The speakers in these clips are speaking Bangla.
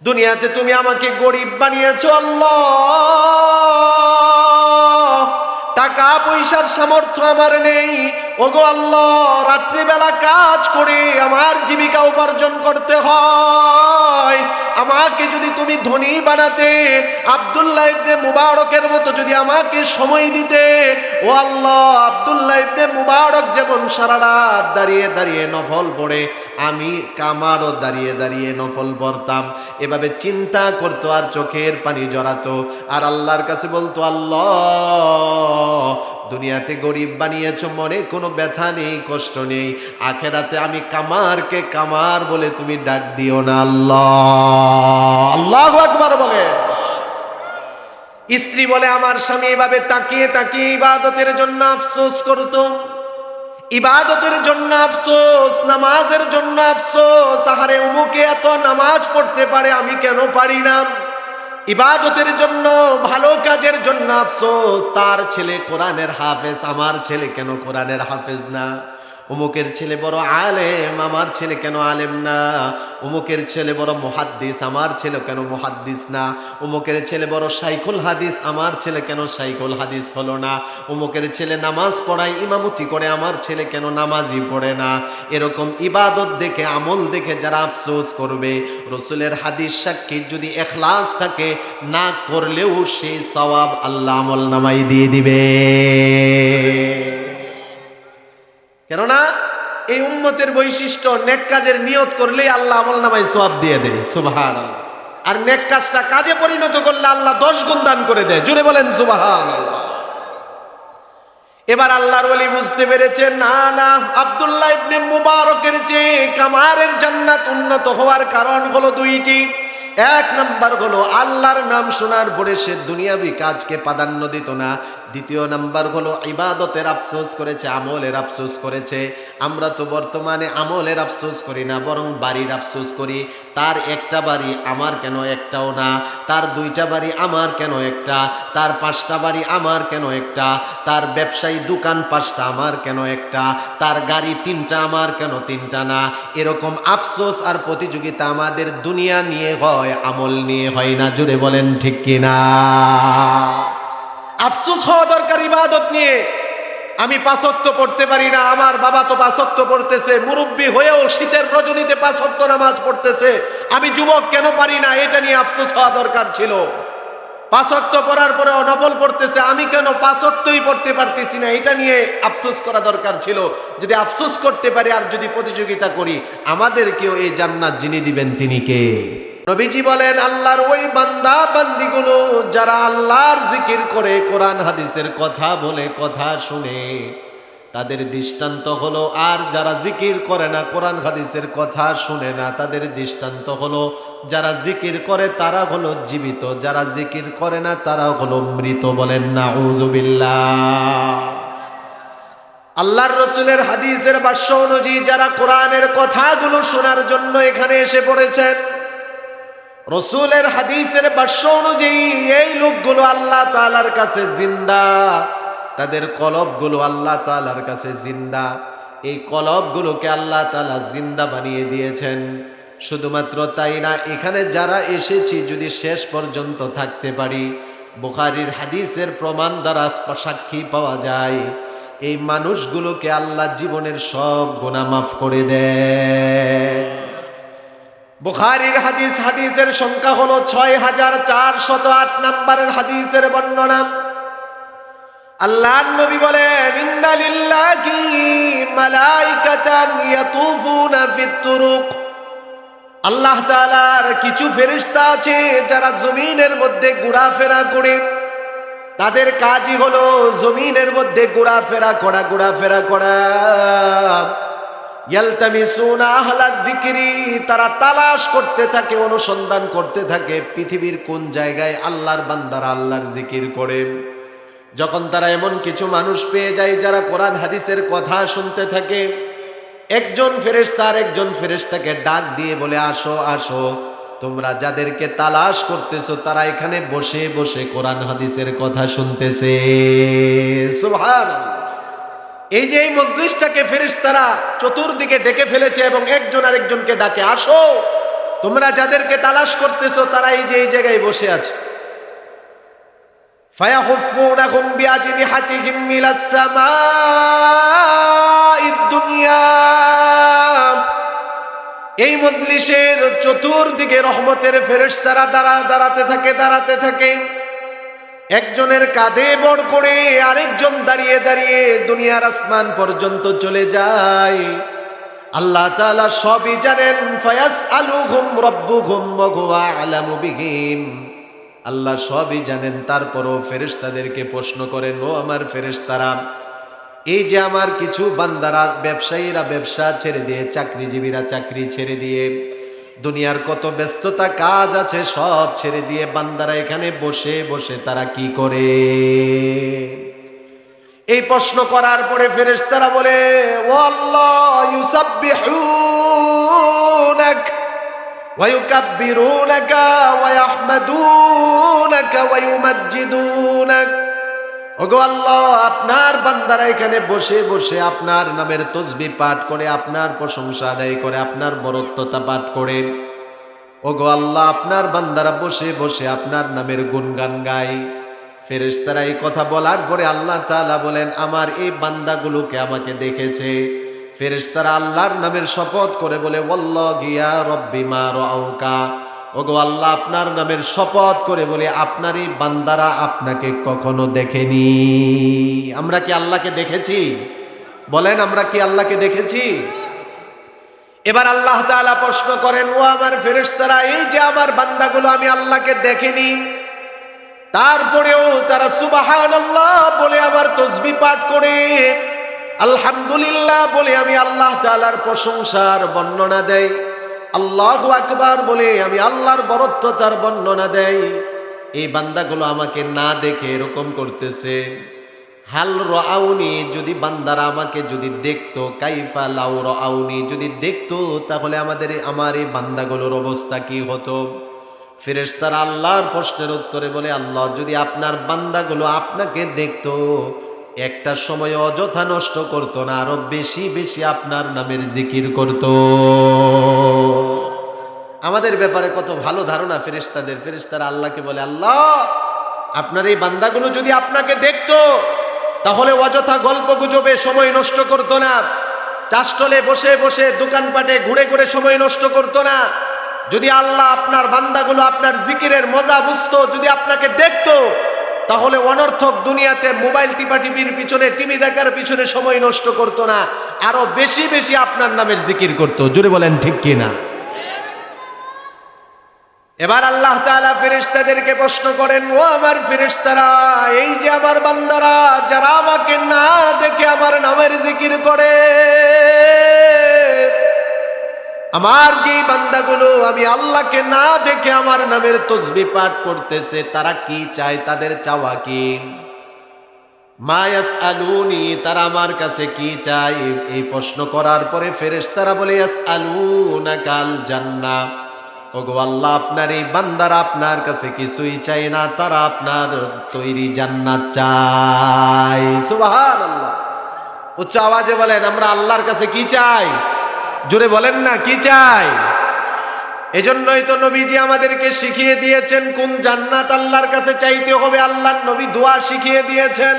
দুনিয়াতে তুমি আমাকে গরিব বানিয়েছো আল্লাহ, টাকা পয়সার সামর্থ্য আমার নেই। ওগো আল্লাহ, রাত্রিবেলা কাজ করে আমার জীবিকা উপার্জন করতে হয়। আমাকে যদি তুমি ধনী বানাতে, আব্দুল্লাহ ইবনে মুবারকের মতো যদি আমাকে সময় দিতে, ও আল্লাহ, আব্দুল্লাহ ইবনে মুবারক যেমন সারা রাত দাঁড়িয়ে দাঁড়িয়ে নফল পড়ে, আমি আমারও দাঁড়িয়ে দাঁড়িয়ে নফল পড়তাম। এভাবে চিন্তা করতো আর চোখের পানি জড়াতো, আর আল্লাহর কাছে বলতো, আল্লাহ দুনিয়াতে গরিব বানিয়েছো, মনে কোনো ব্যথা নেই, কষ্ট নেই, আখেরাতে আমি কামারকে কামার বলে তুমি ডাক দিও না আল্লাহ। আল্লাহু আকবার বলে। স্ত্রী বলে, আমার স্বামী এভাবে তাকিয়ে তাকিয়ে ইবাদতের জন্য আফসোস করতো, ইবাদতের জন্য আফসোস, নামাজের জন্য আফসোস। আহারে, অমুকে এত নামাজ পড়তে পারে, আমি কেন পারি না? ইবাদতের জন্য, ভালো কাজের জন্য আফসোস। তার ছেলে কোরআনের হাফেজ, আমার ছেলে কেন কোরআনের হাফেজ না? অমুকের ছেলে বড় আলেম, আমার ছেলে কেন আলেম না? অমুকের ছেলে বড় মুহাদ্দিস, আমার ছেলে কেন মুহাদ্দিস না? অমুকের ছেলে বড় শাইখুল হাদিস, আমার ছেলে কেন শাইখুল হাদিস হলো না? অমুকের ছেলে নামাজ পড়ায়, ইমামতি করে, আমার ছেলে কেন নামাজই পড়ে না? এরকম ইবাদত দেখে, আমল দেখে যারা আফসোস করবে, রসুলের হাদিস সাক্ষী, যদি ইখলাস থাকে, না করলেও সেই সওয়াব আল্লাহ আমল নামাই দিয়ে দিবে। কেননা এই উম্মতের বৈশিষ্ট্য, নেক কাজের নিয়ত করলেই আল্লাহ আমল নামায় সওয়াব দিয়ে দেয়। সুবহানাল্লাহ। আর নেক কাজটা কাজে পরিণত করলে আল্লাহ 10 গুণ দান করে দেয়। জোরে বলেন সুবহানাল্লাহ। এবার আল্লাহর ওলি বুঝতে পেরেছেন, না না, আব্দুল্লাহ ইবনে মুবারকের চেয়ে কামারের জান্নাত উন্নত হওয়ার কারণ হলো দুইটি। এক নাম্বার হলো আল্লাহর নাম শোনার পরে সে দুনিয়াবি কাজকে প্রাধান্য দিত না। দ্বিতীয় নাম্বার হলো ইবাদতের আফসোস করেছে, আমলের আফসোস করেছে। আমরা তো বর্তমানে আমলের আফসোস করি না, বরং বাড়ির আফসোস করি। তার একটা বাড়ি, আমার কেন একটাও না? তার 2টা বাড়ি, আমার কেন একটা? তার 5টা বাড়ি, আমার কেন একটা? তার ব্যবসায়ী দোকান 5টা, আমার কেন একটা? তার গাড়ি 3টা, আমার কেন 3টা না? এরকম আফসোস আর প্রতিযোগিতা আমাদের দুনিয়া নিয়ে হয়, আমল নিয়ে হয় না। জুড়ে বলেন ঠিক কিনা? আফসোস হওয়া দরকার ইবাদত নিয়ে। আমি 5 ওয়াক্ত পড়তে পারি না, আমার বাবা তো 5 ওয়াক্ত পড়তেছে, মুরব্বী হয়েও শীতের রজনীতে 5 ওয়াক্ত নামাজ পড়তেছে, আমি যুবক কেন পারি না? এটা নিয়ে আফসোস হওয়া দরকার ছিল। 5 ওয়াক্ত পড়ার পরেও নফল পড়তেছে, আমি কেন 5 ওয়াক্তই পড়তে পারতেছি না? এটা নিয়ে আফসোস করা দরকার ছিল। যদি আফসোস করতে পারি আর যদি প্রতিযোগিতা করি, আমাদেরকেও এই জান্নাত যিনি দিবেন তিনি কে? নবীজি বলেন, আল্লাহর ওই বান্দা বান্দিগুলো যারা আল্লাহর জিকির করে, কোরআন হাদিসের কথা বলে, কথা শুনে, তাদের দৃষ্টান্ত হলো, আর যারা জিকির করে না, কোরআন হাদিসের কথা শুনে না, তাদের দৃষ্টান্ত হলো, যারা জিকির করে তারা হলো জীবিত, যারা জিকির করে না তারা হলো মৃত। বলেন নাউযুবিল্লাহ। আল্লাহর রসুলের হাদিসের ভাষ্য অনুযায়ী যারা কোরআনের কথাগুলো শোনার জন্য এখানে এসে পড়েছেন, রসুলের হাদিসের ভাষ্য অনুযায়ী এই লোকগুলো আল্লাহ তাআলার কাছে জিন্দা, তাদের কলবগুলো আল্লাহ তাআলার কাছে জিন্দা। এই কলবগুলোকে আল্লাহ তাআলা জিন্দা বানিয়ে দিয়েছেন। শুধুমাত্র তাই না, এখানে যারা এসেছি যদি শেষ পর্যন্ত থাকতে পারি, বুখারীর হাদিসের প্রমাণ দ্বারা সাক্ষী পাওয়া যায়, এই মানুষগুলোকে আল্লাহ জীবনের সব গুনাহ মাফ করে দেন। বুখারীর হাদিস, হাদিসের সংখ্যা হলো 6408 নম্বরের হাদিসের বর্ণনা। আল্লাহর নবী বলেন, ইন্না লিল্লাহি মালাইকাতান ইয়াতুফুনা ফিত তুরুক। আল্লাহ তাআলার কিছু ফেরেশতা আছে যারা জমিনের মধ্যে ঘোরাফেরা করে। তাদের কাজই হলো জমিনের মধ্যে ঘোরাফেরা করা। ইয়ালতামিসুনা আহলাদ যিকরি, তারা তালাশ করতে থাকে, অনুসন্ধান করতে থাকে পৃথিবীর কোন জায়গায় আল্লাহর বান্দারা আল্লাহর জিকির করে। যখন তারা এমন কিছু মানুষ পেয়ে যায় যারা কোরআন হাদিসের কথা শুনতে থাকে, একজন ফেরেশতা আর একজন ফেরেশতাকে ডাক দিয়ে বলে, আসো আসো, তোমরা যাদেরকে তালাশ করতেছো তারা এখানে বসে বসে কোরআন হাদিসের কথা শুনতেছে। সুবহানাল্লাহ। এই যে এই মজলিসটাকে ফেরেশতারা চতুর্দিকে ডেকে ফেলেছে এবং একজন আরেকজনকে ডাকে, আসো তোমরা যাদেরকে তালাশ করতেছো তারা এই যে এই জায়গায় বসে আছে। ফায়াহুফুনাহুম বিআজনিহাতিহিম মিনাস সামাঈদ দুনিয়া। এই মজলিসের চতুর্দিকে রহমতের ফেরেশতারা দাঁড়াতে থাকে। একজনের কাঁধে বড় করে আরেকজন দাঁড়িয়ে দাঁড়িয়ে দুনিয়ার আসমান পর্যন্ত চলে যায়। আল্লাহ তাআলা সবই জানেন। ফায়াসআলুহুম রাব্বুহুম ওয়া হুয়া আ'লামু বিহিম। আল্লাহ সবই জানেন, তারপরও ফেরেশতাদেরকে প্রশ্ন করেন, ও আমার ফেরেশতারা, এই যে আমার কিছু বান্দারা, ব্যবসায়ীরা ব্যবসা ছেড়ে দিয়ে, চাকরিজীবীরা চাকরি ছেড়ে দিয়ে, দুনিয়ার কত ব্যস্ততা কাজ আছে সব ছেড়ে দিয়ে বান্দারা এখানে বসে বসে তারা কি করে? এই প্রশ্ন করার পরে ফেরেশতারা বলে, ও আল্লাহ, ইউসাব্বিহুনাক ওয়া ইউকাব্বিরুনাকা ওয়া ইয়াহমাদুনাকা ওয়া ইউমাজ্জিদুনাক। ওগো আল্লাহ, আপনার বান্দারা এখানে বসে বসে আপনার নামের তসবিহ পাঠ করে, আপনার প্রশংসা আদায় করে, আপনার বরত্বতা পাঠ করে। ওগো আল্লাহ, আপনার বান্দারা বসে বসে আপনার নামের গুণগান গায়। ফেরেশতারা এই কথা বলার পরে আল্লাহ তাআলা বলেন, আমার এই বান্দাগুলোকে আমাকে দেখেছে। ফেরেশতারা আল্লাহর নামের শপথ করে বলে, ওয়াল্লাহি ইয়া রব্বি মা রাআউকা। ওগো আল্লাহ, আপনার নামের শপথ করে বলে, আপনার এই বান্দারা আপনাকে কখনো দেখেনি। আমরা কি আল্লাহকে দেখেছি? বলেন, আমরা কি আল্লাহকে দেখেছি? এবার আল্লাহ তাআলা প্রশ্ন করেন, ও আমার ফেরেশতারা, এই যে আমার বান্দাগুলো আমি আল্লাহকে দেখিনি, তারপরেও তারা সুবহানাল্লাহ বলে আমার তাসবিহ পাঠ করে, আলহামদুলিল্লাহ বলে আমি আল্লাহ তাআলার প্রশংসার বর্ণনা দেয়, আল্লাহু আকবার বলে আমি আল্লাহর বরত্বতার বর্ণনা দেয়। এই বান্দাগুলো আমাকে না দেখে এরকম করতেছে। হাল রাআউনি, যদি বান্দারা আমাকে যদি দেখতো, কাইফা লাউ রাআউনি, যদি দেখতো তাহলে আমার এই বান্দাগুলোর অবস্থা কি হতো? ফেরেশতারা আল্লাহর প্রশ্নের উত্তরে বলে, আল্লাহ, যদি আপনার বান্দাগুলো আপনাকে দেখতো, একটা সময় অযথা নষ্ট করতো না, আরো বেশি বেশি আপনার নামের জিকির করতো। আমাদের ব্যাপারে কত ভালো ধারণা ফেরেশতাদের। ফেরেশতারা আল্লাহকে বলে, আল্লাহ, আপনার এই বান্দাগুলো যদি আপনাকে দেখতো তাহলে অযথা গল্প গুজবে সময় নষ্ট করতো না, চাষটলে বসে বসে দোকানপাটে ঘুরে ঘুরে সময় নষ্ট করতো না। যদি আল্লাহ আপনার বান্দাগুলো আপনার জিকিরের মজা বুঝতো, যদি আপনাকে দেখতো, তাহলে অনর্থক দুনিয়াতে মোবাইল টিপাটিপির পিছনে, টিভি দেখার পিছনে সময় নষ্ট করতো না, আরো বেশি বেশি আপনার নামের জিকির করতো। জোরে বলেন ঠিক কি না? এবার আল্লাহ তাআলা ফেরেশতাদেরকে প্রশ্ন করেন, ও আমার ফেরেশতারা, এই যে আমার বান্দারা যারা আমাকে না দেখে আমার নামের জিকির করে, আমার যে বান্দাগুলো আমি আল্লাহকে না দেখে আমার নামের তাসবিহ পাঠ করতেছে, তারা কি চায়? তাদের চাওয়া কি? মা ইয়াসআলুনি, তারা আমার কাছে কি চায়? এই প্রশ্ন করার পরে ফেরেশতারা বলে, ইয়াসআলুনাকাল জান্নাহ। ওগো আল্লাহ, আপনার এই বান্দারা আপনার কাছে কিছুই চায় না, তারা আপনার তৈরি জান্নাত চায়। সুবহানাল্লাহ। উচ্চ আওয়াজে বলেন, আমরা আল্লাহর কাছে কি চাই? জোরে বলেন না, কি চাই? এজন্যই তো নবীজি আমাদেরকে শিখিয়ে দিয়েছেন কোন জান্নাত আল্লাহর কাছে চাইতে হবে। আল্লাহর নবী দোয়া শিখিয়ে দিয়েছেন,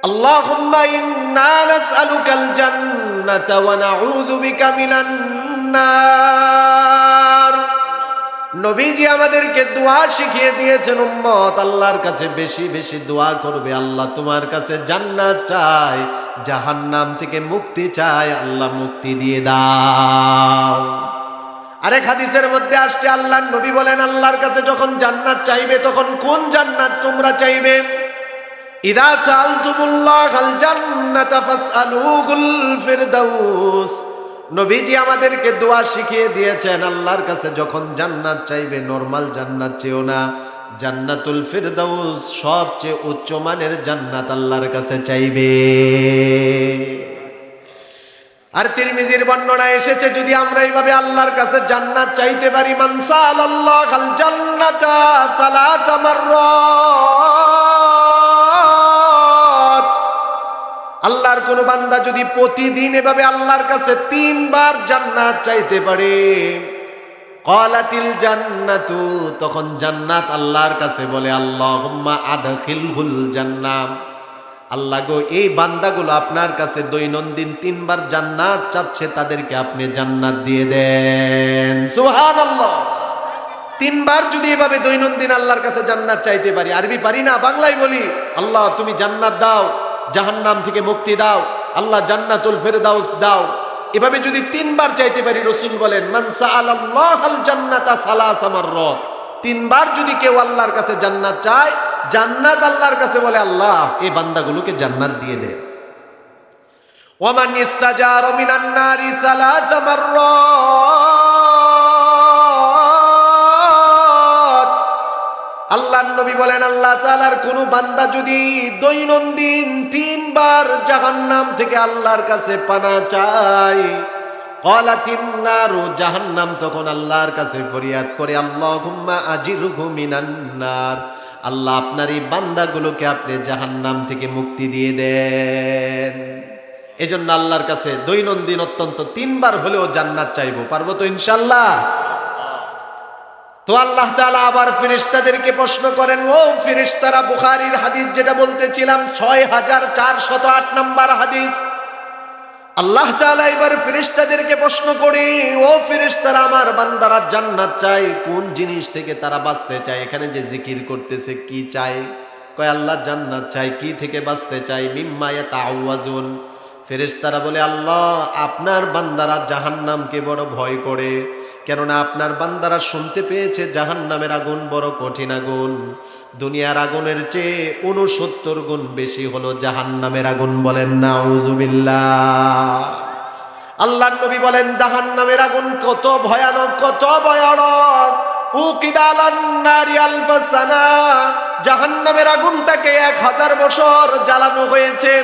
আল্লাহুম্মা ইন্না নাসআলুকাল জান্নাতা ওয়া নাউযু বিকা মিনান নার। নবীজি আমাদেরকে দোয়া শিখিয়ে দিয়েছেন, উম্মত আল্লাহর কাছে বেশি বেশি দোয়া করবে, আল্লাহ তোমার কাছে জান্নাত চাই, জাহান্নাম থেকে মুক্তি চাই, আল্লাহ মুক্তি দিয়ে দাও। আরেক হাদিসের মধ্যে আসছে, আল্লাহর নবী বলেন, আল্লাহর কাছে যখন জান্নাত চাইবে তখন কোন জান্নাত তোমরা চাইবে? ইযা সাআলতুমুল্লাহাল জান্নাতা ফাসআলুহুল ফিরদাউস। নবীজি আমাদেরকে দোয়া শিখিয়ে দিয়েছেন, আল্লাহর কাছে যখন জান্নাত চাইবে নরমাল জান্নাত চেও না, জান্নাতুল ফিরদাউস, সবচেয়ে উচ্চ মানের জান্নাত আল্লাহর কাছে চাইবে। আর তিরমিজির বর্ণনা এসেছে, যদি আমরা এইভাবে আল্লাহর কাছে জান্নাত চাইতে পারি, মান সাআলাল্লাহাল জান্নাতা সালাসা মাররাত, আল্লাহর কোন বান্দা যদি প্রতিদিন এভাবে আল্লাহর কাছে 3 বার জান্নাত চাইতে পারে, ক্বালাতিল জান্নাতু, তখন জান্নাত আল্লাহর কাছে বলে আল্লাহুম্মা আদখিলহুল জান্নাহ, আল্লাহ গো এই বান্দাগুলো আপনার কাছে দৈনন্দিন 3 বার জান্নাত চাচ্ছে, তাদেরকে আপনি জান্নাত দিয়ে দেন। সুবহানাল্লাহ। 3 বার যদি এভাবে দৈনন্দিন আল্লাহর কাছে জান্নাত চাইতে পারি, আরবি পারি না, বাংলায় বলি, আল্লাহ তুমি জান্নাত দাও, জাহান্নাম থেকে মুক্তি দাও, আল্লাহ জান্নাতুল ফেরদাউস দাও, এভাবে যদি 3 বার চাইতে পারি, রাসূল বলেন মান সাআলাল্লাহাল জান্নাতা সালাসা মাররাত, 3 বার যদি কেউ আল্লাহর কাছে জান্নাত চায়, জান্নাত আল্লাহর কাছে বলে আল্লাহ এই বান্দাগুলোকে জান্নাত দিয়ে দেন। ওয়ামান ইস্তাজারা মিনান নারি সালাসা মাররাত, আল্লাহর নবী বলেন আল্লাহ তাআলার কোন বান্দা যদি দৈনন্দিন 3 বার জাহান্নাম থেকে আল্লাহর কাছে পানা চায়, ক্বালাতিন নারু, জাহান্নাম তখন আল্লাহর কাছে ফরিয়াদ করে আল্লাহুম্মা আজিরহু মিনান নার, আল্লাহ আপনার এই বান্দাগুলোকে আপনি জাহান্নাম থেকে মুক্তি দিয়ে দেন। এজন্য আল্লাহর কাছে দৈনন্দিন অত্যন্ত 3 বার হলেও জান্নাত চাইবো, পারবো তো ইনশাআল্লাহ? তো আল্লাহ তাআলা আবার ফেরেশতাদেরকে প্রশ্ন করেন, ও ফেরেশতারা, বুখারীর হাদিস যেটা বলতেছিলাম 6408 নম্বর হাদিস, আল্লাহ তাআলা এবার ফেরেশতাদেরকে প্রশ্ন করে, ও ফেরেশতারা, আমার বান্দারা জান্নাত চায়, কোন জিনিস থেকে তারা বাঁচতে চায়? এখানে যে জিকির করতেছে কি চায়? কয় আল্লাহ জান্নাত চায়। কি থেকে বাঁচতে চায়? মিম্মা ইয়াতাআওয়াজুন, ফেরেশতারা বলে আল্লাহ আপনার বান্দারা জাহান্নামকে বড় ভয় করে, কেননা আপনার বান্দারা শুনতে পেয়েছে জাহান্নামের আগুন বড় কঠিন আগুন, দুনিয়ার আগুনের চেয়ে 69 গুণ বেশি হলো জাহান্নামের আগুন। বলেন নাউজুবিল্লাহ। আল্লাহর নবী বলেন জাহান্নামের আগুন কত ভয়ানক, কত ভয়ানক। উকিদালান নারি আলফা সানা, জাহান্নামের আগুনটাকে 1000 বছর জ্বালানো হয়েছে।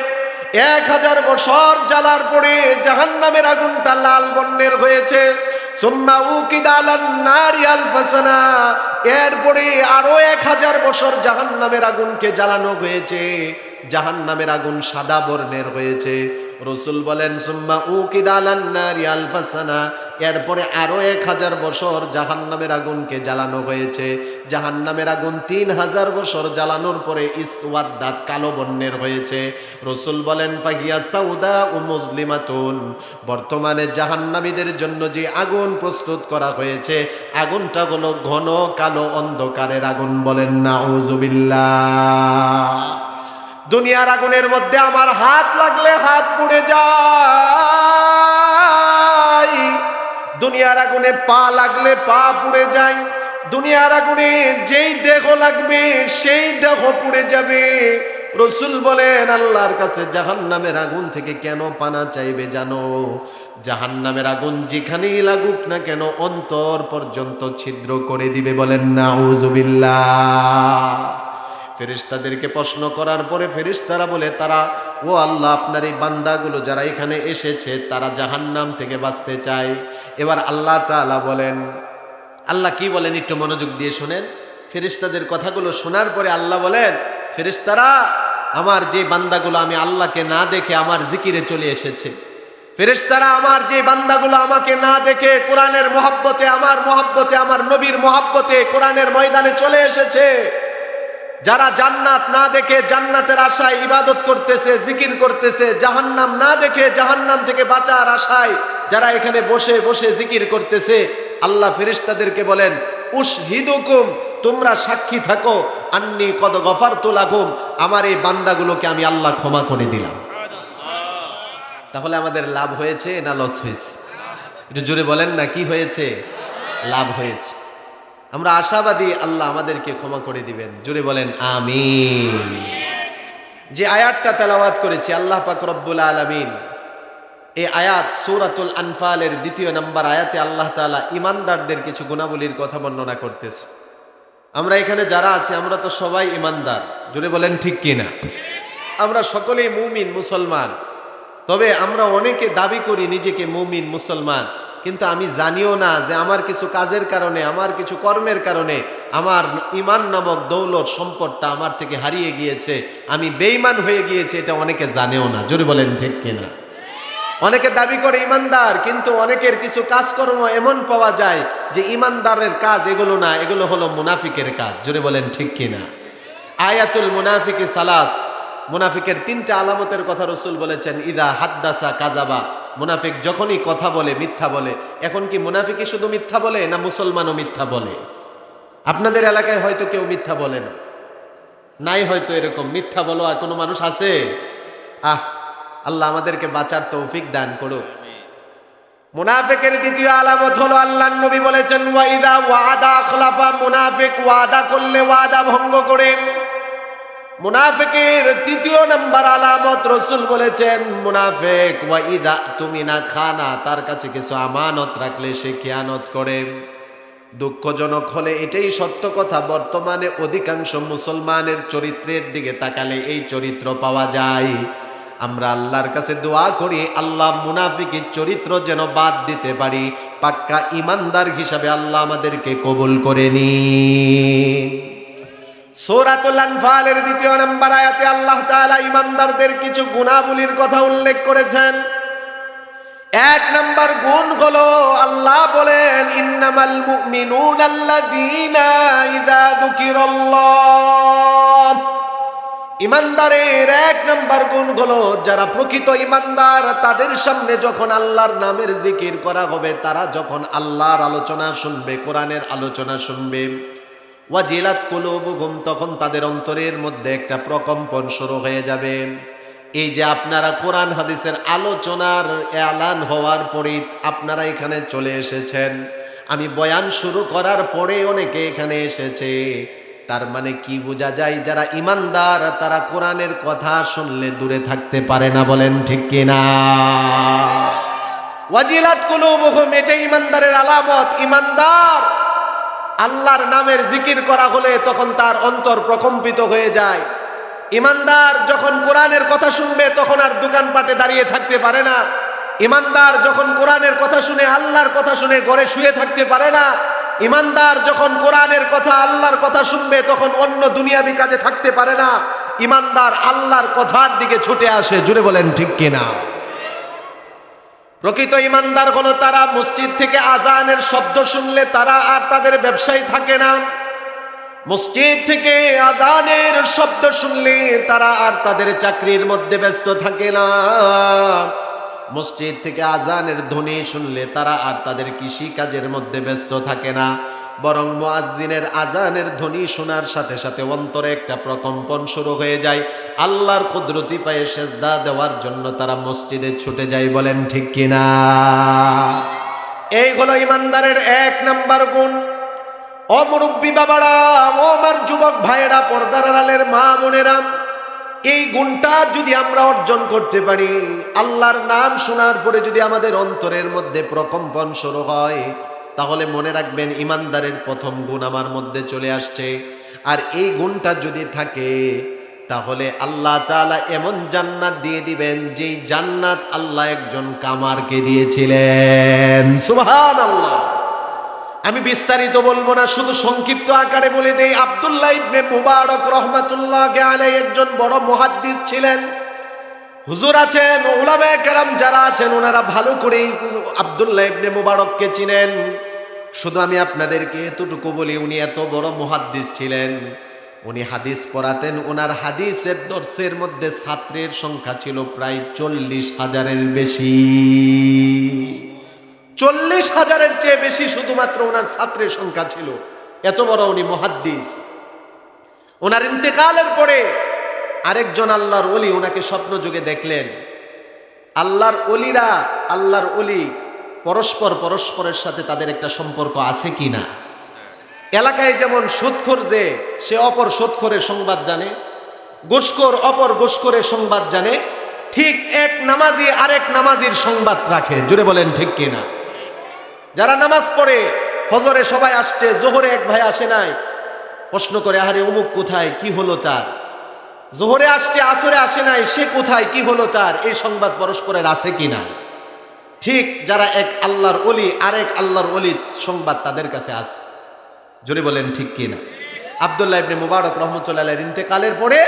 1000 বছর জ্বালার পরে জাহান্নামের আগুনটা লাল বর্ণের হয়েছে। সুম্মা উকিদালান নারি আলফা সানা, এরপরে আরো 1000 বছর জাহান্নামের আগুনকে জ্বালানো হয়েছে, জাহান্নামের আগুন সাদা বর্ণের হয়েছে। রাসূল বলেন সুম্মা উকিদালান নারি আলফা সানা, এরপরে আরো 1000 বছর জাহান্নামের আগুনকে জ্বালানো হয়েছে। জাহান্নামের আগুন 3000 বছর জ্বালানোর পরে ইসওয়াদ্দাত, কালো বর্ণের হয়েছে। রাসূল বলেন ফাহিয়া সাউদা ও মুজলিমাতুন, বর্তমানে জাহান্নামীদের জন্য যে আগুন প্রস্তুত করা হয়েছে, আগুনটা হলো ঘন কালো অন্ধকারের আগুন। বলেন নাউজুবিল্লাহ। দুনিয়ার আগুনের মধ্যে আমার হাত লাগলে হাত পুড়ে যায়, দুনিয়ার আগুনে পা লাগলে পা পুড়ে যায়, দুনিয়ার আগুনে যেই দেহ লাগবে সেই দেহ পুড়ে যাবে। রাসূল বলেন আল্লাহর কাছে জাহান্নামের আগুন থেকে কেন পানা চাইবে জানো? জাহান্নামের আগুন যেখানেই লাগুক না কেন অন্তর পর্যন্ত ছিদ্র করে দিবে। বলেন নাউজুবিল্লাহ। ফেরেশতাদেরকে প্রশ্ন করার পরে ফেরেশতারা বলে তারা, ও আল্লাহ আপনার এই বান্দাগুলো যারা এখানে এসেছে তারা জাহান্নাম থেকে বাঁচতে চায়। এবার আল্লাহ তাআলা বলেন, আল্লাহ কি বলেন একটু মনোযোগ দিয়ে শুনেন। ফেরেশতাদের কথাগুলো শোনার পরে আল্লাহ বলেন, ফেরেশতারা, আমার যে বান্দাগুলো আমি আল্লাহকে না দেখে আমার জিকিরে চলে এসেছে, ফেরেশতারা আমার যে বান্দাগুলো আমাকে না দেখে কোরআনের মহব্বতে, আমার মহব্বতে, আমার নবীর মহব্বতে কোরআনের ময়দানে চলে এসেছে, যারা জান্নাত না দেখে জান্নাতের আশায় ইবাদত করতেছে, জিকির করতেছে, জাহান্নাম না দেখে জাহান্নাম থেকে বাঁচার আশায় যারা এখানে বসে বসে জিকির করতেছে, আল্লাহ ফেরেশতাদেরকে বলেন উশহিদুকুম, তোমরা সাক্ষী থাকো, আন্নী কদ গফারতু লাকুম, আমার এই বান্দাগুলোকে আমি আল্লাহ ক্ষমা করে দিলাম। তাহলে আমাদের লাভ হয়েছে না লস হয়েছে? একটু জোরে বলেন না, কি হয়েছে? লাভ হয়েছে। আমরা আশাবাদী আল্লাহ আমাদেরকে ক্ষমা করে দিবেন। জোরে বলেন আমিন। যে আয়াতটা তেলাওয়াত করেছি আল্লাহ পাক রব্বুল আলামিন, এই আয়াত সূরাতুল আনফালের 2 নম্বর আয়াতে আল্লাহ তাআলা ঈমানদারদের কিছু গুণাবলীর কথা বর্ণনা করতেছে। আমরা এখানে যারা আছি আমরা তো সবাই ঈমানদার। জোরে বলেন ঠিক কিনা? আমরা সকলেই মুমিন, মুসলমান। তবে আমরা অনেকে দাবি করি নিজেকে মুমিন, মুসলমান, কিন্তু আমি জানিও না যে আমার কিছু কাজের কারণে, আমার কিছু কর্মের কারণে আমার ঈমান নামক দৌলত সম্পদটা আমার থেকে হারিয়ে গিয়েছে, আমি বেঈমান হয়ে গিয়েছি, এটা অনেকে জানেও না। জোরে বলেন ঠিক কিনা? অনেকে দাবি করে ইমানদার, কিন্তু অনেকের কিছু কাজকর্ম এমন পাওয়া যায় যে ইমানদারের কাজ এগুলো না, এগুলো হলো মুনাফিকের কাজ। জোরে বলেন ঠিক কিনা? আয়াতুল মুনাফিকি সালাস, মুনাফিকের তিনটা আলামতের কথা রাসূল বলেছেন। ইদা হাদ্দাসা কাযাবা, মুনাফিক যখনই কথা বলে মিথ্যা বলে। এখন কি মুনাফিকই শুধু মিথ্যা বলে, না মুসলমানও মিথ্যা বলে? আপনাদের এলাকায় হয়তো কেউ মিথ্যা বলে না, নাই হয়তো এরকম মিথ্যা বলো আর কোনো মানুষ আছে? আল্লাহ আমাদেরকে বাঁচার তৌফিক দান করুক। মুনাফিকের দ্বিতীয় আলামত হলো, আল্লাহর নবী বলেছেন ওয়াইদা ওয়াদা আখলাফা, মুনাফিক ওয়াদা করলে ওয়াদা ভঙ্গ করে। মুনাফিকের তৃতীয় নাম্বার আলামত রাসূল বলেছেন, মুনাফিক ওয়াইদা তুমিনা খানা, তার কাছে কিছু আমানত রাখলে সে খেয়ানত করে। দুঃখজনক হলে এটাই সত্য কথা, বর্তমানে অধিকাংশ মুসলমানের চরিত্রের দিকে তাকালে এই চরিত্র পাওয়া যায়। আমরা আল্লাহর কাছে দোয়া করি, আল্লাহ মুনাফিকের চরিত্র যেন বাদ দিতে পারি, পাক্কা ইমানদার হিসাবে আল্লাহ আমাদেরকে কবুল করে নিন। সূরাতুল আনফালের 2 নম্বর আয়াতে আল্লাহ তাআলা ইমানদারদের কিছু গুণাবলীর কথা উল্লেখ করেছেন। 1 নম্বর গুণ হলো, আল্লাহ বলেন ইন্নামাল মুমিনুনা আল্লাযীনা ইযা যুকিরাল্লাহ, ইমানদারের 1 নম্বর গুণ হলো, যারা প্রকৃত ইমানদার তাদের সামনে যখন আল্লাহর নামের জিকির করা হবে, তারা যখন আল্লাহর আলোচনা শুনবে, কোরআনের আলোচনা শুনবে, ওয়াজিলাত কুলুবুহুম, তখন তাদের অন্তরের মধ্যে একটা প্রকম্পন শুরু হয়ে যাবে। এই যে আপনারা কোরআন হাদিসের আলোচনার এলান হওয়ার পরেই আপনারা এখানে চলে এসেছেন, আমি বয়ান শুরু করার পরে অনেকে এখানে এসেছে, তার মানে কি বোঝা যায়? যারা ইমানদার তারা কোরআনের কথা শুনলে দূরে থাকতে পারে না। বলেন ঠিক কিনা? ওয়াজিলাত কুলুবুহুম, এটাই ইমানদারের আলামত। ইমানদার আল্লাহর নামের জিকির করা হলে তখন তার অন্তর প্রকম্পিত হয়ে যায়। ইমানদার যখন কোরআনের কথা শুনবে তখন আর দোকানপাটে দাঁড়িয়ে থাকতে পারে না। ইমানদার যখন কোরআনের কথা শুনে, আল্লাহর কথা শুনে ঘরে শুয়ে থাকতে পারে না। ইমানদার যখন কোরআনের কথা, আল্লাহর কথা শুনবে তখন অন্য দুনিয়াবি কাজে থাকতে পারে না। ইমানদার আল্লাহর কথার দিকে ছুটে আসে। জুড়ে বলেন ঠিক কিনা? প্রকৃত ইমানদার হলো তারা মসজিদ থেকে আজানের শব্দ শুনলে তারা আর তাদের ব্যবসায় থাকে না। মসজিদ থেকে আজানের শব্দ শুনলে তারা আর তাদের চাকরির মধ্যে ব্যস্ত থাকে না। মসজিদ থেকে আজানের ধ্বনি শুনলে তারা আর তাদের কৃষি কাজের মধ্যে ব্যস্ত থাকে না, বরং মুয়াজ্জিনের আজানের ধ্বনি শোনার সাথে সাথে অন্তরে একটা প্রকম্পন শুরু হয়ে যায়। আল্লাহর কুদরতি পায়ে সেজদা দেওয়ার জন্য তারা মসজিদে ছুটে যায়। বলেন ঠিক কিনা? এই হলো ইমানদারের 1 নম্বর গুণ। ও মুরব্বী বাবারা, ও আমার যুবক ভাইয়েরা, পর্দার আড়ালের মা বোনেরা, এই গুণটা যদি আমরা অর্জন করতে পারি, আল্লাহর নাম শোনার পরে যদি আমাদের অন্তরের মধ্যে প্রকম্পন শুরু হয়, তাহলে মনে রাখবেন ইমানদারের প্রথম গুণ আমার মধ্যে চলে আসছে। আর এই গুণটা যদি থাকে তাহলে আল্লাহ তাআলা এমন জান্নাত দিয়ে দিবেন যেই জান্নাত আল্লাহ একজন কামারকে দিয়েছিলেন। সুবহানাল্লাহ। আমি বিস্তারিত বলবো না, শুধু সংক্ষিপ্ত আকারে বলে দেই। আব্দুল্লাহ ইবনে মুবারক রাহমাতুল্লাহি আলাইহি একজন বড় মুহাদ্দিস ছিলেন। হুজুর আছেন, উলামায়ে কেরাম যারা আছেন ওনারা ভালো করেই আব্দুল্লাহ ইবনে মুবারককে চিনেন। শুধু আমি আপনাদেরকে এতটুকু বলি, উনি এত বড় মুহাদ্দিস ছিলেন, উনি হাদিস পড়াতেন। ওনার হাদিসের দর্সের মধ্যে ছাত্রের সংখ্যা ছিল প্রায় 40,000-এর বেশি। 40,000-এর চেয়ে বেশি শুধুমাত্র ওনার ছাত্রের সংখ্যা ছিল। এত বড় উনি মুহাদ্দিস। ওনার ইন্তেকালের পরে আরেকজন আল্লাহর ওলি ওনাকে স্বপ্ন যুগে দেখলেন। আল্লাহর ওলিরা, আল্লাহর ওলি পরস্পরের সাথে তাদের একটা সম্পর্ক আছে কিনা? এলাকায় যেমন সুদখোর যে সে অপর সুদখোরের সংবাদ জানে, ঘুষখোর অপর ঘুষখোরের সংবাদ জানে, ঠিক এক নামাজি আরেক নামাজির সংবাদ রাখে। জুড়ে বলেন ঠিক কিনা? যারা নামাজ পড়ে, ফজরে সবাই আসছে, জোহরে এক ভাই আসে নাই, প্রশ্ন করে আরে অমুক কোথায়, কি হলো তার? জোহরে আসছে, আসরে আসে নাই, সে কোথায়, কি হলো তার? এই সংবাদ পরস্পরের আছে কিনা? ঠিক যারা এক আল্লাহর ওলি আরেক আল্লাহর ওলির সংবাদ তাদের কাছে আছে। জোরে বলেন ঠিক কিনা? আব্দুল্লাহ ইবনে মুবারক রাহমাতুল্লাহি আলাইহির ইন্তেকালের পরে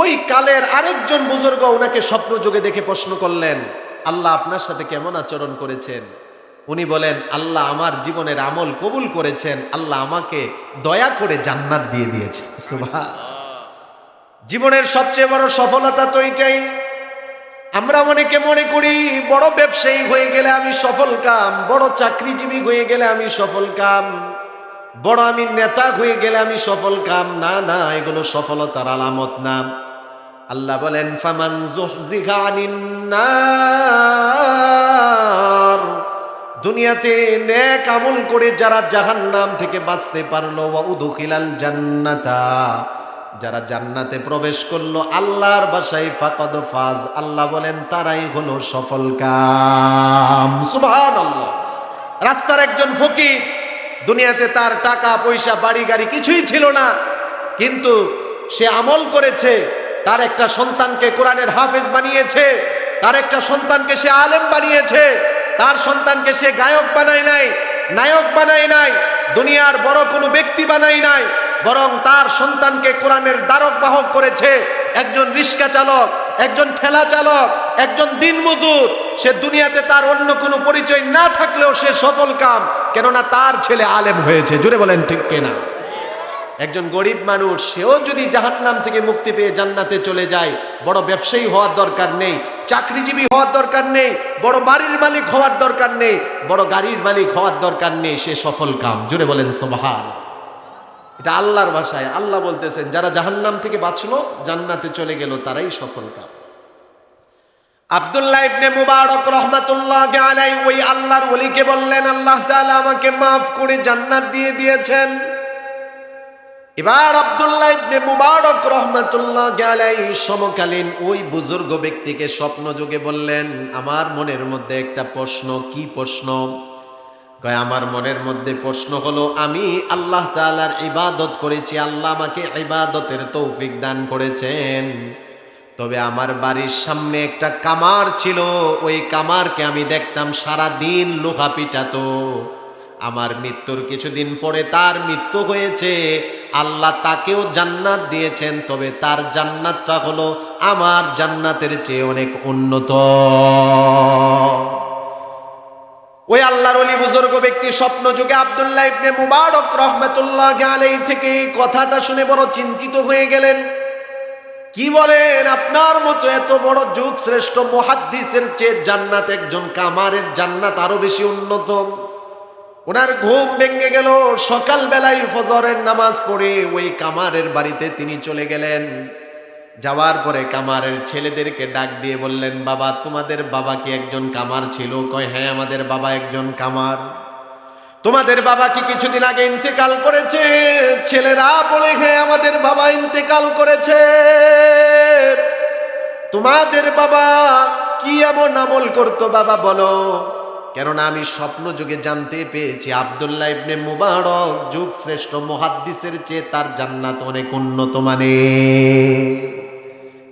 ওই কালের আরেকজন বুজুর্গ ওনাকে স্বপ্ন যোগে দেখে প্রশ্ন করলেন, আল্লাহ আপনার সাথে কেমন আচরণ করেছেন? উনি বলেন, আল্লাহ আমার জীবনের আমল কবুল করেছেন, আল্লাহ আমাকে দয়া করে জান্নাত দিয়ে দিয়েছে। সুবহানাল্লাহ। জীবনের সবচেয়ে বড় সফলতা তো এটাই। আমরা অনেকে মনে করি বড় ব্যবসায়ী হয়ে গেলে আমি সফল কাম, বড় চাকরিজীবী হয়ে গেলে আমি সফল কাম, বড় আমি নেতা হয়ে গেলে আমি সফল কাম। না না, এগুলো সফলতার আলামত না। আল্লাহ বলেন, ফামান যুহজিহা আনিন নার, দুনিয়াতে নেক আমল করে যারা জাহান্নাম থেকে বাঁচতে পারলো, ওয়া উদখিলাল জান্নাতা, যারা জান্নাতে প্রবেশ করলো, আল্লাহর বাসায় ফাকাদ ফাজ, আল্লাহ বলেন তারাই হলো সফল কাম। সুবহানাল্লাহ। রাস্তার একজন ফকির, দুনিয়াতে তার টাকা পয়সা বাড়ি গাড়ি কিছুই ছিল না, কিন্তু সে আমল করেছে, তার একটা সন্তানকে কোরআনের হাফেজ বানিয়েছে, তার একটা সন্তানকে সে আলেম বানিয়েছে, তার সন্তানকে সে গায়ক বানায় নাই, নায়ক বানায় নাই, দুনিয়ার বড় কোনো ব্যক্তি বানায় নাই, বরং তার সন্তানকে কোরআনের দ্বারক বাহক করেছে। একজন রিক্সা চালক, একজন ঠেলা চালক, একজন দিনমজুর, সে দুনিয়াতে তার অন্য কোনো পরিচয় না থাকলেও সে সফল কাম, কেননা তার ছেলে আলেম হয়েছে। জুড়ে বলেন ঠিক কিনা? একজন গরিব মানুষ, সেও যদি জাহান্নাম থেকে মুক্তি পেয়ে জান্নাতে চলে যায়, বড় ব্যবসায়ী হওয়ার দরকার নেই, চাকরিজীবী হওয়ার দরকার নেই, বড় বাড়ির মালিক হওয়ার দরকার নেই, বড় গাড়ির মালিক হওয়ার দরকার নেই, সে সফল কাম। জুড়ে বলেন সুবহানাল্লাহ। এটা আল্লাহর ভাষায় আল্লাহ বলতেছেন, যারা জাহান্নাম থেকে বাঁচলো, জান্নাতে চলে গেল, তারাই সফল কাম। আব্দুল্লাহ ইবনে মুবারক রাহমাতুল্লাহি আলাইহি ওই আল্লাহর ওলিকে বললেন, আল্লাহ তাআলা আমাকে মাফ করে জান্নাত দিয়ে দিয়েছেন। এবার আব্দুল্লাহ ইবনে মুবারক রাহমাতুল্লাহি আলাইহি সমকালীন ওই বুজুর্গ ব্যক্তিকে স্বপ্ন যোগে বললেন, আমার মনের মধ্যে একটা প্রশ্ন। কি প্রশ্ন? কয়, আমার মনের মধ্যে প্রশ্ন হলো, আমি আল্লাহ তাআলার ইবাদত করেছি, আল্লাহ আমাকে ইবাদতের তৌফিক দান করেছেন, তবে আমার বাড়ির সামনে একটা কামার ছিল, ওই কামারকে আমি দেখতাম সারা দিন লোহা পিটাতো। আমার মৃত্যুর কিছুদিন পরে তার মৃত্যু হয়েছে, আল্লাহ তাকেও জান্নাত দিয়েছেন, তবে তার জান্নাতটা হলো আমার জান্নাতের চেয়ে অনেক উন্নত। ওই আল্লাহর ওলি বুজুর্গ ব্যক্তি স্বপ্ন যুগে আব্দুল্লাহ ইবনে মুবারক রাহমাতুল্লাহি আলাইহি থেকে এই কথাটা শুনে বড় চিন্তিত হয়ে গেলেন। কি বলেন? আপনার মতো এত বড় যুগ শ্রেষ্ঠ মুহাদ্দিসের চেয়ে জান্নাত, একজন কামারের জান্নাত আরো বেশি উন্নত। ওনার ঘুম ভেঙে গেল। সকাল বেলায় ফজরের নামাজ পড়ে ওই কামারের বাড়িতে তিনি চলে গেলেন। যাওয়ার পরে কামারের ছেলেদেরকে ডাক দিয়ে বললেন, বাবা, তোমাদের বাবা কি একজন কামার ছিল? কয়, হ্যাঁ, আমাদের বাবা একজন কামার। তোমাদের বাবা কি কিছুদিন আগে ইন্তেকাল করেছে? ছেলেরা বলে, হ্যাঁ, আমাদের বাবা ইন্তেকাল করেছে। তোমাদের বাবা কি এমন আমল করতো বাবা বলো? কেননা আমি স্বপ্ন যুগে জানতে পেয়েছি আব্দুল্লাহ ইবনে মুবারক যুগ শ্রেষ্ঠ মুহাদ্দিসের চেয়ে তার জান্নাত অনেক উন্নত মানের।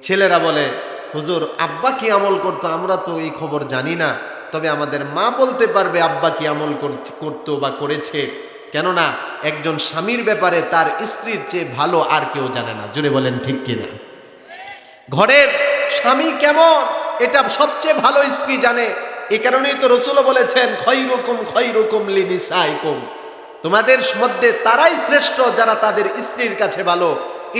ছেলেরা বলে, হুজুর, আব্বা কি আমল করতো? আমরা তো এই খবর জানি না, তবে আমাদের মা বলতে পারবে আব্বা কি আমল করতো বা করেছে, কেননা একজন স্বামীর ব্যাপারে তার স্ত্রীর চেয়ে ভালো আর কেউ জানে না। জুড়ে বলেন ঠিক কিনা? ঘরের স্বামী কেমন এটা সবচেয়ে ভালো স্ত্রী জানে। এই কারণেই তো রাসূলও বলেছেন, খয়রুকুম লিনিসাইকুম, তোমাদের মধ্যে তারাই শ্রেষ্ঠ যারা তাদের স্ত্রীর কাছে ভালো।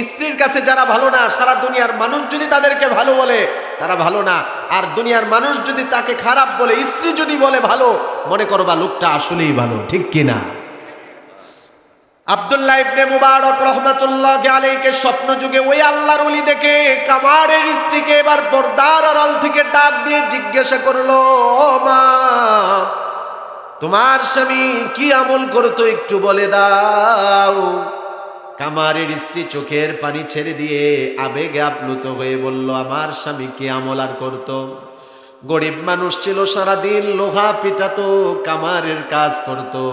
স্ত্রীর কাছে যারা ভালো না, সারা দুনিয়ার মানুষ যদি তাদেরকে ভালো বলে, তারা ভালো না। আর দুনিয়ার মানুষ যদি তাকে খারাপ বলে, স্ত্রী যদি বলে ভালো, মনে করবা লোকটা আসলেই ভালো। ঠিক কিনা? আব্দুল্লাহ ইবনে মুবারক রাহমাতুল্লাহি আলাইহিকে স্বপ্ন যুগে ওই আল্লাহর ওলি দেখে কামারের স্ত্রীকে এবার পর্দার আড়াল থেকে ডাক দিয়ে জিজ্ঞাসা করলো, ও মা, তোমার স্বামী কি আমল করতো একটু বলে দাও। কামারের স্ত্রী চোখের পানি ছেড়ে দিয়ে আবেগে আপ্লুত হয়ে বলল, আমার স্বামী কি আমল আর করতো? গরিব মানুষ ছিল, সারাদিন লোহা পিটাতো, কামারের কাজ করতো,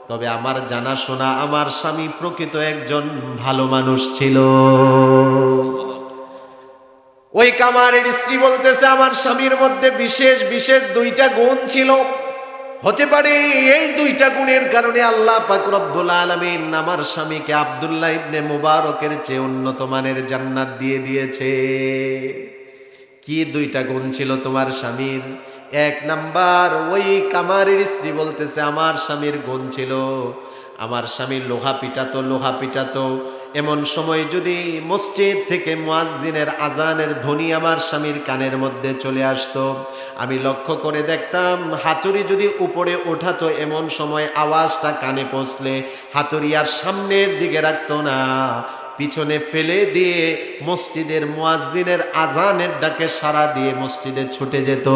তবে আমার জানাশোনা আমার স্বামী প্রকৃত একজন ভালো মানুষ ছিল। ওই কামারের স্ত্রী বলতেছে, আমার স্বামীর মধ্যে বিশেষ বিশেষ দুইটা গুণ ছিল, হতে পারে এই দুইটা গুণের কারণে আল্লাহ পাক রব্বুল আলামিন আমার স্বামীকে আব্দুল্লাহ ইবনে মুবারকের চেয়ে উন্নত মানের জান্নাত দিয়ে দিয়েছে। কি দুইটা গুণ ছিল তোমার স্বামীর? এক নাম্বার, ওই কামারের স্ত্রী বলতেছে আমার স্বামীর গুণ ছিল, আমার স্বামী লোহা পিটাতো। এমন সময় যদি মসজিদ থেকে মুয়াজ্জিনের আজানের ধ্বনি আমার স্বামীর কানের মধ্যে চলে আসতো, আমি লক্ষ্য করে দেখতাম হাতুড়ি যদি উপরে ওঠাতো, এমন সময় আওয়াজটা কানে পৌঁছলে হাতুড়ি আর সামনের দিকে রাখতো না, পিছনে ফেলে দিয়ে মসজিদের মুয়াজ্জিনের আজানের ডাকে সাড়া দিয়ে মসজিদে ছুটে যেত।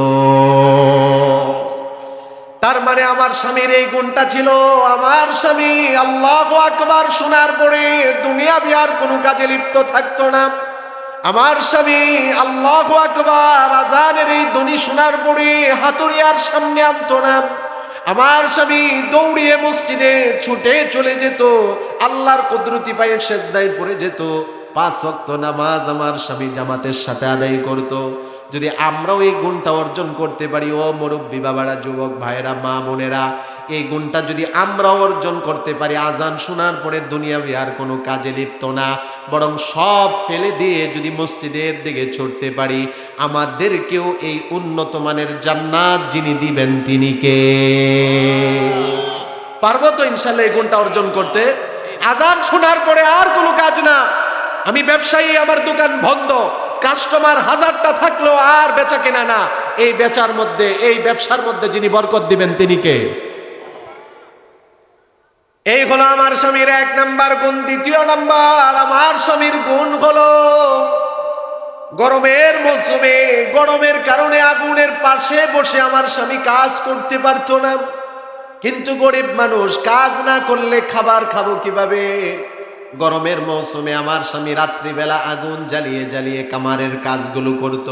তার মানে আমার স্বামীর এই গুণটা ছিল। আমার স্বামী আল্লাহু আকবার শোনার পরে দুনিয়াবি আর কোনো কাজে লিপ্ত থাকতো না। আমার স্বামী আল্লাহু আকবার আযানের এই ধ্বনি শোনার পরে হাতুড়ি আর সামনে আনতো না। আমার স্বামী দৌড়িয়ে মসজিদে ছুটে চলে যেত, আল্লাহর কুদরতি পায়ে সেজদায় পড়ে যেত, 5 ওয়াক্ত নামাজ আমার স্বামী জামাতের সাথে আদায় করত। যদি আমরাও এই গুণটা অর্জন করতে পারি, ও মুরব্বী বাবারা, যুবক ভাইয়েরা, মা বোনেরা, এই গুণটা যদি আমরাও অর্জন করতে পারি, আজান শোনার পরে দুনিয়াবি আর কোনো কাজে লিপ্ত না, বরং সব ফেলে দিয়ে যদি মসজিদের দিকে ছুটতে পারি, আমাদেরকেও এই উন্নত মানের জান্নাত যিনি দিবেন তিনি কে? পারবো তো ইনশাআল্লাহ এই গুণটা অর্জন করতে? আজান শোনার পরে আর কোনো কাজ না, আমি ব্যবসায়ী, আমার দোকান বন্ধ, কাস্টমার 1000টা থাকলো আর বেচা কেনা না, এই বেচার মধ্যে, এই ব্যবসার মধ্যে যিনি বরকত দিবেন তিনি কে? এই হলো আমার স্বামীর 1 নাম্বার গুণ। দ্বিতীয় নাম্বার, আমার স্বামীর গুণ হলো গরমের মৌসুমে, গরমের কারণে আগুনের পাশে বসে আমার স্বামী কাজ করতে পারতো না, কিন্তু গরিব মানুষ, কাজ না করলে খাবার খাবো কিভাবে? গরমের মৌসুমে আমার স্বামী রাত্রিবেলা আগুন জ্বালিয়ে জ্বালিয়ে কামারের কাজগুলো করত।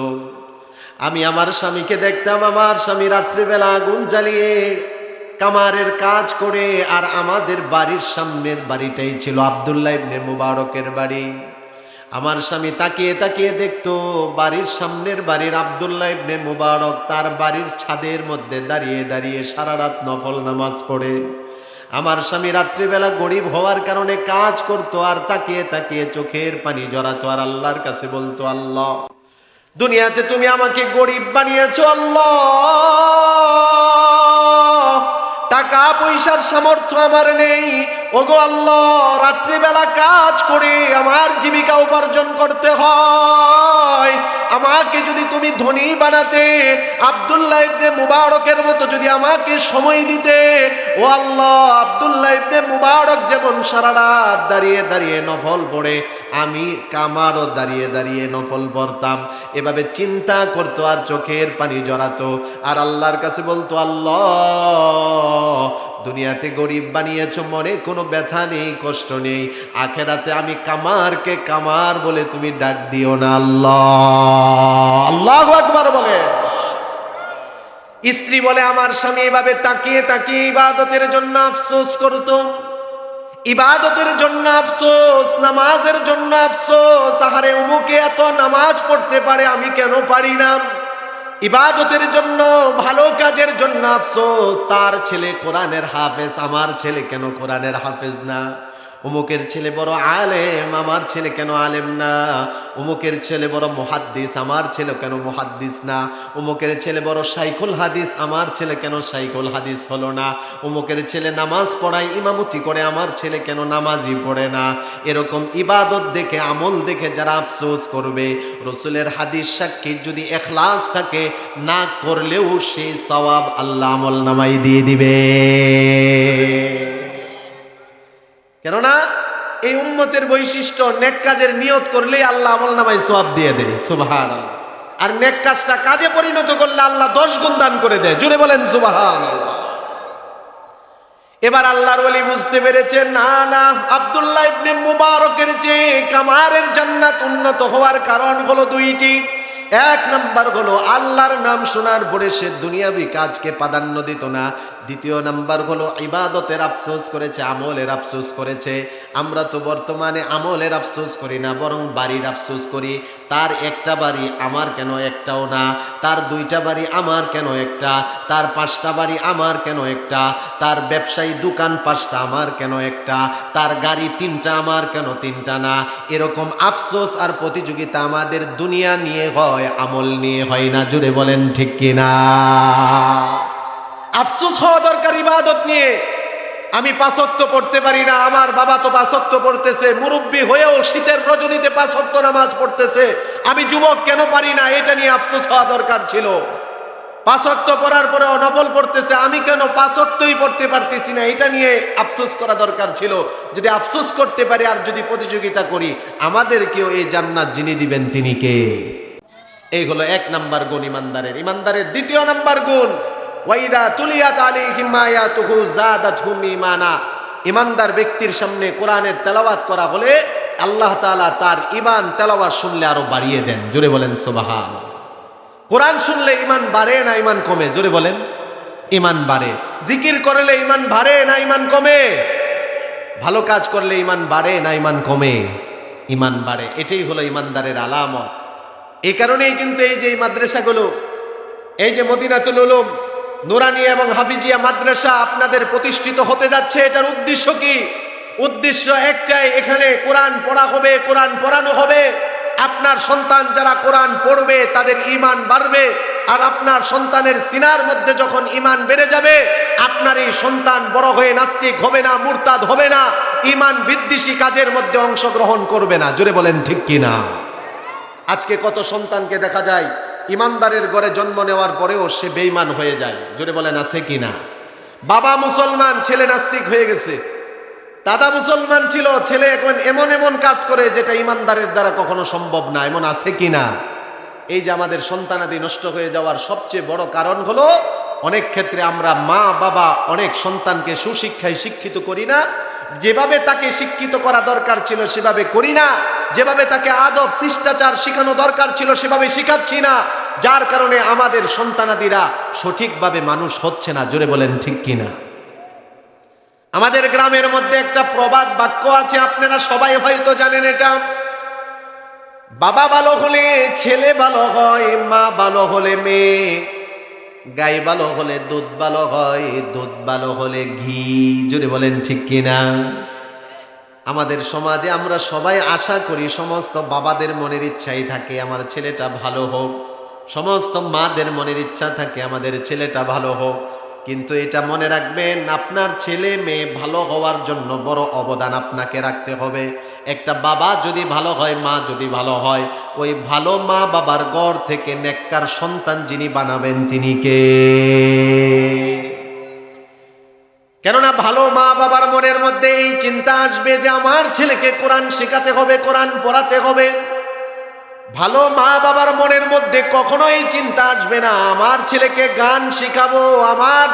আমি আমার স্বামীকে দেখতাম, আমার স্বামী রাত্রিবেলা আগুন জ্বালিয়ে কামারের কাজ করে, আর আমাদের বাড়ির সামনের বাড়িটাই ছিল আব্দুল্লাহ ইবনে মুবারকের বাড়ি। আমার স্বামী তাকিয়ে তাকিয়ে দেখতো বাড়ির সামনের বাড়ির আব্দুল্লাহ ইবনে মুবারক তার বাড়ির ছাদের মধ্যে দাঁড়িয়ে দাঁড়িয়ে সারা রাত নফল নামাজ পড়ে। আমার স্বামী রাত্রিবেলা গরিব হওয়ার কারণে কাজ করতো, আর তাকিয়ে তাকিয়ে চোখের পানি জড়াতো, আর আল্লাহর কাছে বলতো, আল্লাহ, দুনিয়াতে তুমি আমাকে গরিব বানিয়েছো, আল্লাহ, টাকা পয়সার সামর্থ্য আমার নেই, ওগো আল্লাহ, রাত্রিবেলা কাজ করে আমার জীবিকা উপার্জন করতে হয়, আমাকে যদি তুমি ধনী বানাতে, আব্দুল্লাহ ইবনে মুবারকের মতো যদি আমাকে সময় দিতে, ও আল্লাহ, আব্দুল্লাহ ইবনে মুবারক যেমন সারা রাত দাঁড়িয়ে দাঁড়িয়ে নফল পড়ে, আমি কামারও দাঁড়িয়ে দাঁড়িয়ে নফল পড়তাম। এভাবে চিন্তা করতো আর চোখের পানি জড়াতো, আর আল্লাহর কাছে বলতো, আল্লাহ, দুনিয়াতে গরিব বানিয়েছো, মনে কোনো ব্যথা নেই, কষ্ট নেই, আখেরাতে আমি কামারকে কামার বলে তুমি ডাক দিও না, আল্লাহ। আল্লাহু আকবার বলে। স্ত্রী বলে, আমার স্বামী এভাবে তাকিয়ে তাকিয়ে ইবাদতের জন্য আফসোস করতো, ইবাদতের জন্য আফসোস, নামাজের জন্য আফসোস, আহারে অমুকে এত নামাজ পড়তে পারে, আমি কেন পারি না? ইবাদতের জন্য, ভালো কাজের জন্য আফসোস, তার ছেলে কোরআনের হাফেজ, আমার ছেলে কেন কোরআনের হাফেজ না? অমুকের ছেলে বড় আলেম, আমার ছেলে কেন আলেম না? অমুকের ছেলে বড় মুহাদ্দিস, আমার ছেলে কেন মুহাদ্দিস না? অমুকের ছেলে বড় শাইখুল হাদিস, আমার ছেলে কেন শাইখুল হাদিস হলো না? অমুকের ছেলে নামাজ পড়ায়, ইমামতি করে, আমার ছেলে কেন নামাজই পড়ে না? এরকম ইবাদত দেখে, আমল দেখে যারা আফসোস করবে, রসুলের হাদিস সাক্ষী যদি ইখলাস থাকে, না করলেও সেই সওয়াব আল্লাহ আমল নামাই দিয়ে দিবে। কেননা এই উম্মতের বৈশিষ্ট্য, নেক কাজের নিয়ত করলেই আল্লাহ আমল নামায় সওয়াব দিয়ে দেয়, সুবহানাল্লাহ। আর নেক কাজটা কাজে পরিণত করলে আল্লাহ 10 গুণ দান করে দেয়, জুড়ে বলেন সুবহানাল্লাহ। এবার আল্লাহর ওলি বুঝতে পেরেছেন, না না, আব্দুল্লাহ ইবনে মুবারকের চেয়ে কামারের জান্নাত উন্নত হওয়ার কারণ হলো 2টি। 1 নাম্বার হলো আল্লাহর নাম শোনার পরে সে দুনিয়াবি কাজকে প্রাধান্য দিত না, দ্বিতীয় নাম্বার হলো ইবাদতের আফসোস করেছে, আমলের আফসোস করেছে। আমরা তো বর্তমানে আমলের আফসোস করি না, বরং বাড়ির আফসোস করি। তার একটা বাড়ি, আমার কেন একটাও না? তার দুইটা বাড়ি, আমার কেন একটা? তার পাঁচটা বাড়ি, আমার কেন একটা? তার ব্যবসায়ী দোকান পাঁচটা, আমার কেন একটা? তার গাড়ি তিনটা, আমার কেন তিনটা না? এরকম আফসোস আর প্রতিযোগিতা আমাদের দুনিয়া নিয়ে হয়, আমল নিয়ে হয় না। জুড়ে বলেন ঠিক কিনা? আফসোস হওয়া দরকার ইবাদত নিয়ে। আমি পাঁচ ওয়াক্ত পড়তে পারি না, আমার বাবা তো পাঁচ ওয়াক্ত পড়তেছে, মুরব্বী হয়েও শীতের রজনীতে পাঁচ ওয়াক্ত নামাজ পড়তেছে, আমি যুবক কেন পারি না? এটা নিয়ে আফসোস হওয়া দরকার ছিল। পাঁচ ওয়াক্ত পড়ার পরেও নফল পড়তেছে, আমি কেন পাঁচ ওয়াক্তই পড়তে পারতেছি না? এটা নিয়ে আফসোস করা দরকার ছিল। যদি আফসোস করতে পারি আর যদি প্রতিযোগিতা করি, আমাদেরকেও এই জান্নাত যিনি দিবেন তিনি কে? এই হলো এক নাম্বার গুণ ইমানদারের। ইমানদারের দ্বিতীয় নাম্বার গুণ, ওয়াইদা তুলিয়াত আলাইহিম আয়াতুহু যাদাতহুম ঈমানা। ইমানদার ব্যক্তির সামনে কোরআনের তেলাওয়াত করা হলে আল্লাহ তাআলা তার ঈমান তেলাওয়াত শুনলে আরো বাড়িয়ে দেন। জোরে বলেন সুবহানাল্লাহ। কোরআন শুনলে ঈমান বাড়ে না ঈমান কমে? জোরে বলেন। ঈমান বাড়ে। জিকির করলে ঈমান বাড়ে না ঈমান কমে? ভালো কাজ করলে ঈমান বাড়ে না ঈমান কমে? ঈমান বাড়ে। এটাই হলো ঈমানদারের আলামত। এই কারণেই কিন্তু এই যে মাদ্রাসাগুলো, এই যে মদিনাতুল উলুম, নুরানি এবং হাফিজিয়া মাদ্রাসা আপনাদের প্রতিষ্ঠিত হতে যাচ্ছে, এটার উদ্দেশ্য কি? উদ্দেশ্য একটাই, এখানে কোরআন পড়া হবে, কোরআন পড়ানো হবে। আপনার সন্তান যারা কোরআন পড়বে তাদের ঈমান বাড়বে, আর আপনার সন্তানের সিনার মধ্যে যখন ঈমান বেড়ে যাবে, আপনার এই সন্তান বড় হয়ে নাস্তিক হবে না, মুরতাদ হবে না, ঈমান বিদ্বেষী কাজের মধ্যে অংশগ্রহণ করবে না। জোরে বলেন ঠিক কিনা? আজকে কত সন্তানকে দেখা যায় ইমানদারের ঘরে জন্ম নেওয়ার পরেও সে বেঈমান হয়ে যায়। জোরে বলেন আছে কিনা? বাবা মুসলমান, ছেলে নাস্তিক হয়ে গেছে। দাদা মুসলমান ছিল, ছেলে এখন এমন এমন কাজ করে যেটা ইমানদারের দ্বারা কখনো সম্ভব না। এমন আছে কিনা? এই যে আমাদের সন্তানাদি নষ্ট হয়ে যাওয়ার সবচেয়ে বড় কারণ হলো, অনেক ক্ষেত্রে আমরা মা বাবা অনেক সন্তানকে সুশিক্ষায় শিক্ষিত করি না। যেভাবে তাকে শিক্ষিত করা দরকার ছিল সেভাবে করি না, যেভাবে তাকে আদব শিষ্টাচার শেখানো দরকার ছিল সেভাবে শিখাচ্ছি না, যার কারণে আমাদের সন্তানাদিরা সঠিকভাবে মানুষ হচ্ছে না। জোরে বলেন ঠিক কিনা? আমাদের গ্রামের মধ্যে একটা প্রবাদ বাক্য আছে, আপনারা সবাই হয়তো জানেন এটা। বাবা ভালো হলে ছেলে ভালো হয়, মা ভালো হলে মেয়ে, গাই ভালো হলে দুধ ভালো হয়, দুধ ভালো হলে ঘি। জোরে বলেন ঠিক কিনা? আমাদের সমাজে আমরা সবাই আশা করি, সমস্ত বাবাদের মনের ইচ্ছাই থাকে আমার ছেলেটা ভালো হোক, সমস্ত মাদের মনের ইচ্ছা থাকে আমাদের ছেলেটা ভালো হোক। কিন্তু এটা মনে রাখবেন, আপনার ছেলে মেয়ে ভালো হওয়ার জন্য বড় অবদান আপনাকে রাখতে হবে। একটা বাবা যদি ভালো হয়, মা যদি ভালো হয়, ওই ভালো মা বাবার ঘর থেকে নেককার সন্তান যিনি বানাবেন তিনি কে? কেননা ভালো মা বাবার মনের মধ্যে এই চিন্তা আসবে যে আমার ছেলেকে কোরআন শেখাতে হবে, কোরআন পড়াতে হবে। ভালো মা বাবার মনের মধ্যে কখনো এই চিন্তা আসবে না আমার ছেলেকে গান শেখাবো, আমার